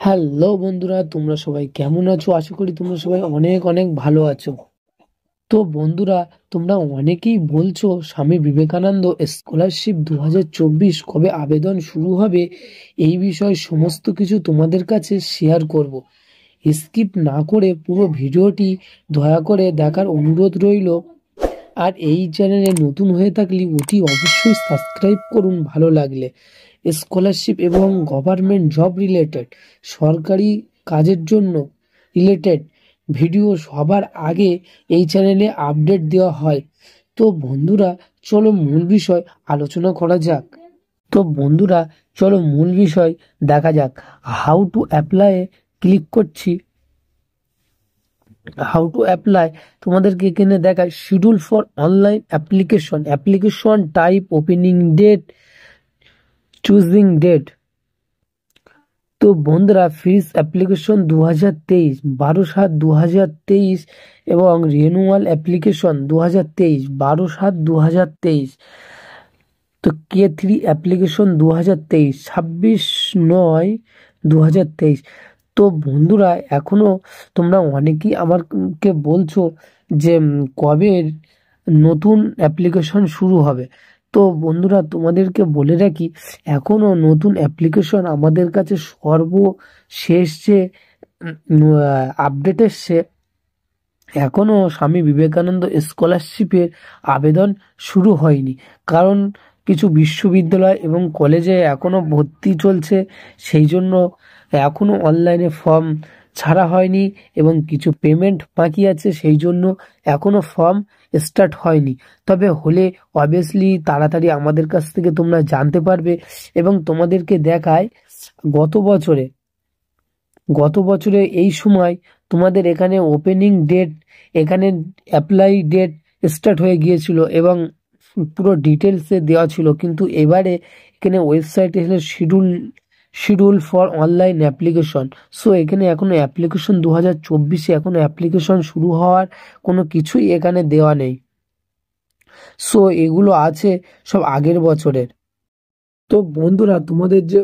Hello বন্ধুরা, তোমরা সবাই কেমন আছো? আশা করি তোমরা সবাই অনেক অনেক ভালো আছো। তো বন্ধুরা, তোমরা অনেকেই বলছো স্বামী বিবেকানন্দ স্কলারশিপ 2024 কবে আবেদন শুরু হবে। এই বিষয়ে সমস্ত কিছু তোমাদের কাছে শেয়ার করব। স্কিপ না করে পুরো ভিডিওটি দয়া করে দেখার অনুরোধ রইল। আর এই চ্যানেলে নতুন হয়ে থাকলে অতি অবশ্যই সাবস্ক্রাইব করুন ভালো লাগলে। স্কলারশিপ এবং গভর্নমেন্ট জব রিলেটেড, সরকারি কাজের জন্য রিলেটেড ভিডিও সবার আগে এই চ্যানেলে আপডেট দেওয়া হয়। তো বন্ধুরা, চলো মূল বিষয় আলোচনা করা যাক। তো বন্ধুরা, চলো মূল বিষয় দেখা যাক। হাউ টু অ্যাপ্লাই ক্লিক করছি। হাউ টু অ্যাপ্লাই তোমাদেরকে এখানে দেখায় schedule for online application type, opening date, choosing date. তো বন্ধুরা, ফিস অ্যাপ্লিকেশন 2023 12/7/2023 এবং রিনিউয়াল অ্যাপ্লিকেশন 2023 12/7/2023। তো K3 অ্যাপ্লিকেশন 2023 26/9/2023। তো বন্ধুরা, এখনো তোমরা অনেকেই আমাকে বলছো যে কবে নতুন অ্যাপ্লিকেশন শুরু হবে। তো বন্ধুরা, তোমাদেরকে বলে রাখি, এখনো নতুন অ্যাপ্লিকেশন আমাদের কাছে সর্বশেষ যে আপডেট এসছে, এখনো স্বামী বিবেকানন্দ স্কলারশিপের আবেদন শুরু হয়নি। কারণ কিছু বিশ্ববিদ্যালয় এবং কলেজে এখনো ভর্তি চলছে, সেই জন্য এখনো অনলাইনে ফর্ম ছাড়া হয়নি এবং কিছু পেমেন্ট বাকি আছে, সেই জন্য এখনো ফর্ম স্টার্ট হয়নি। তবে হলে অবভিয়াসলি তাড়াতাড়ি আমাদের কাছ থেকে তোমরা জানতে পারবে। এবং তোমাদেরকে দেখায় গত বছরে এই সময় তোমাদের এখানে ওপেনিং ডেট, এখানে অ্যাপ্লাই ডেট স্টার্ট হয়ে গিয়েছিল এবং পুরো ডিটেলসে দেওয়া ছিল। কিন্তু এবারে এখানে ওয়েবসাইটে এসে schedule for online application. So এখানে এখনো অ্যাপ্লিকেশন 2024-এ এখনো অ্যাপ্লিকেশন শুরু হওয়ার কোনো কিছুই এখানে দেওয়া নেই। সো এগুলো আছে সব আগের বছরের। তো বন্ধুরা, তোমাদের যে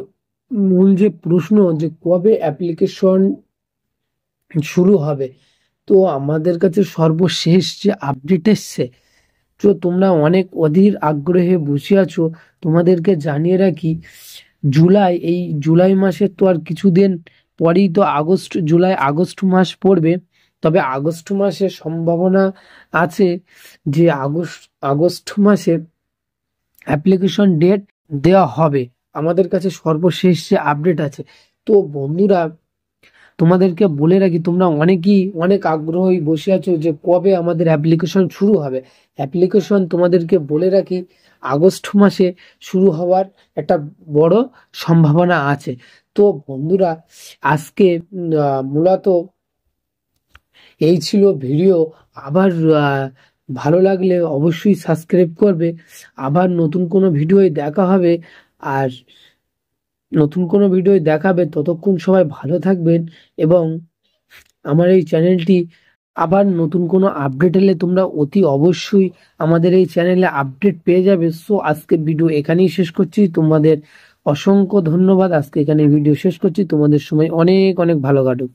মূল যে প্রশ্ন যে কবে অ্যাপ্লিকেশন শুরু হবে, তো আমাদের কাছে সর্বশেষ যে আপডেট এসছে, তো তোমরা অনেক অধীর আগ্রহে বসে আছো। তোমাদেরকে জানিয়ে রাখি, এই জুলাই মাসের তো আর কিছুদিন পরেই তো জুলাই আগস্ট মাস পড়বে। তবে আগস্ট মাসে সম্ভাবনা আছে যে আগস্ট মাসে অ্যাপ্লিকেশন ডেট দেওয়া হবে। আমাদের কাছে সর্বশেষ যে আপডেট আছে। তো বন্ধুরা, তোমাদেরকে বলে রাখি, তোমরা অনেকেই অনেক আগ্রহী বসে আছো যে কবে আমাদের অ্যাপ্লিকেশন শুরু হবে। অ্যাপ্লিকেশন তোমাদেরকে বলে রাখি, আগস্ট মাসে শুরু হওয়ার একটা বড় সম্ভাবনা আছে। তো বন্ধুরা, আজকে মূলত এই ছিল ভিডিও। আবার ভালো লাগলে অবশ্যই সাবস্ক্রাইব করবে। আবার নতুন কোনো ভিডিওয় দেখা হবে। আর নতুন কোনো ভিডিও দেখাবে, ততক্ষণ সবাই ভালো থাকবেন। এবং আমার এই চ্যানেলটি আবার নতুন কোনো আপডেট এলে তোমরা অতি অবশ্যই আমাদের এই চ্যানেলে আপডেট পেয়ে যাবে। সো আজকের ভিডিও এখানেই শেষ করছি। তোমাদের অসংখ্য ধন্যবাদ। আজকে এখানে ভিডিও শেষ করছি। তোমাদের সময় অনেক অনেক ভালো কাটুক।